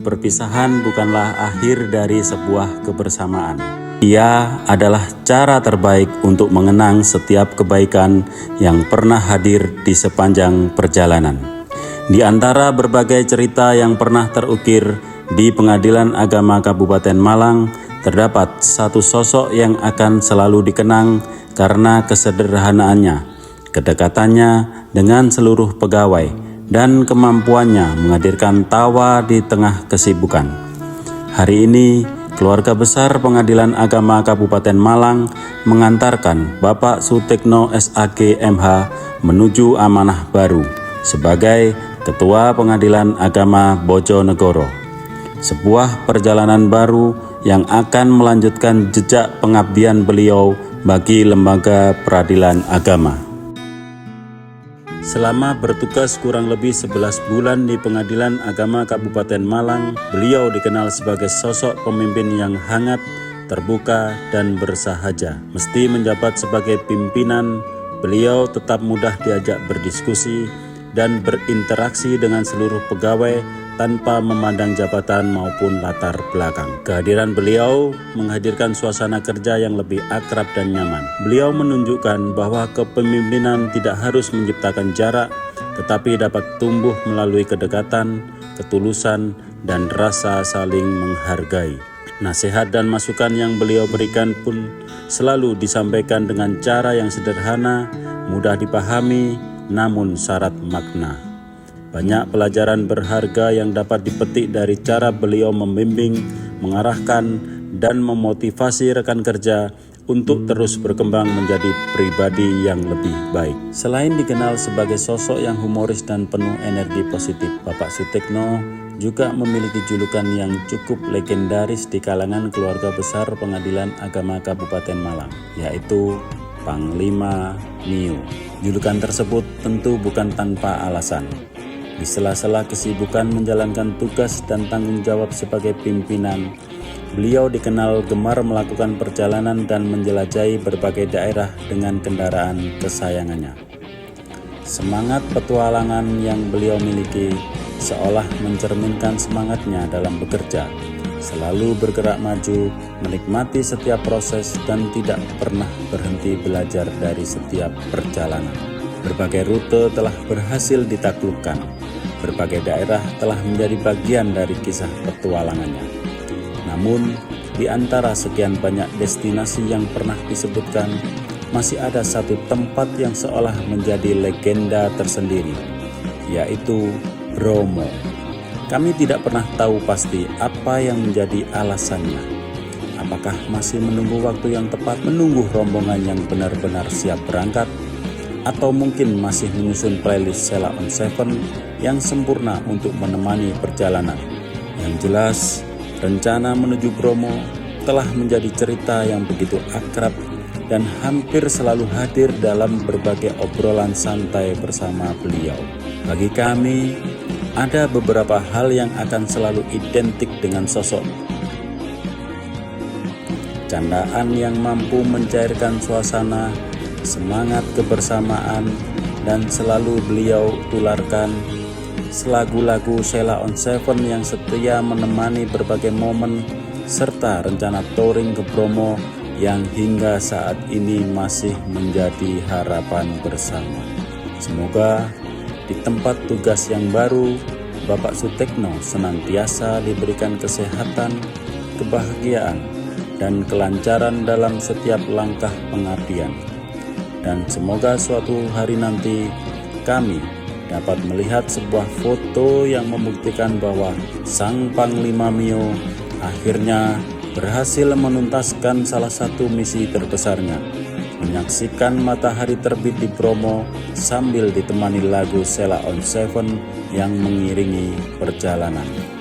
perpisahan bukanlah akhir dari sebuah kebersamaan. Ia adalah cara terbaik untuk mengenang setiap kebaikan yang pernah hadir di sepanjang perjalanan. Di antara berbagai cerita yang pernah terukir di Pengadilan Agama Kabupaten Malang, terdapat satu sosok yang akan selalu dikenang karena kesederhanaannya, kedekatannya dengan seluruh pegawai, dan kemampuannya menghadirkan tawa di tengah kesibukan. Hari ini, keluarga besar Pengadilan Agama Kabupaten Malang mengantarkan Bapak Sutekno SAG MH menuju amanah baru sebagai Ketua Pengadilan Agama Bojonegoro. Sebuah perjalanan baru yang akan melanjutkan jejak pengabdian beliau bagi lembaga peradilan agama. Selama bertugas kurang lebih 11 bulan di Pengadilan Agama Kabupaten Malang, beliau dikenal sebagai sosok pemimpin yang hangat, terbuka, dan bersahaja. Meski menjabat sebagai pimpinan, beliau tetap mudah diajak berdiskusi dan berinteraksi dengan seluruh pegawai tanpa memandang jabatan maupun latar belakang. Kehadiran beliau menghadirkan suasana kerja yang lebih akrab dan nyaman. Beliau menunjukkan bahwa kepemimpinan tidak harus menciptakan jarak, tetapi dapat tumbuh melalui kedekatan, ketulusan, dan rasa saling menghargai. Nasihat dan masukan yang beliau berikan pun selalu disampaikan dengan cara yang sederhana, mudah dipahami, namun syarat makna. Banyak pelajaran berharga yang dapat dipetik dari cara beliau membimbing, mengarahkan, dan memotivasi rekan kerja untuk terus berkembang menjadi pribadi yang lebih baik. Selain dikenal sebagai sosok yang humoris dan penuh energi positif, Bapak Sutekno juga memiliki julukan yang cukup legendaris di kalangan keluarga besar Pengadilan Agama Kabupaten Malang, yaitu Panglima Mio. Julukan tersebut tentu bukan tanpa alasan. Di sela-sela kesibukan menjalankan tugas dan tanggung jawab sebagai pimpinan, beliau dikenal gemar melakukan perjalanan dan menjelajahi berbagai daerah dengan kendaraan kesayangannya. Semangat petualangan yang beliau miliki seolah mencerminkan semangatnya dalam bekerja, selalu bergerak maju, menikmati setiap proses, dan tidak pernah berhenti belajar dari setiap perjalanan. Berbagai rute telah berhasil ditaklukkan. Berbagai daerah telah menjadi bagian dari kisah petualangannya. Namun, di antara sekian banyak destinasi yang pernah disebutkan, masih ada satu tempat yang seolah menjadi legenda tersendiri, yaitu Bromo. Kami tidak pernah tahu pasti apa yang menjadi alasannya. Apakah masih menunggu waktu yang tepat, menunggu rombongan yang benar-benar siap berangkat, atau mungkin masih menyusun playlist Sheila on 7 yang sempurna untuk menemani perjalanan. Yang jelas, rencana menuju Bromo telah menjadi cerita yang begitu akrab dan hampir selalu hadir dalam berbagai obrolan santai bersama beliau. Bagi kami, ada beberapa hal yang akan selalu identik dengan sosok. Candaan yang mampu mencairkan suasana, semangat kebersamaan, dan selalu beliau tularkan lagu-lagu Sheila on 7 yang setia menemani berbagai momen, serta rencana touring ke Bromo yang hingga saat ini masih menjadi harapan bersama. Semoga di tempat tugas yang baru, Bapak Sutekno senantiasa diberikan kesehatan, kebahagiaan, dan kelancaran dalam setiap langkah pengabdian. Dan semoga suatu hari nanti kami dapat melihat sebuah foto yang membuktikan bahwa Sang Panglima Mio akhirnya berhasil menuntaskan salah satu misi terbesarnya, menyaksikan matahari terbit di Bromo sambil ditemani lagu Sheila on 7 yang mengiringi perjalanan.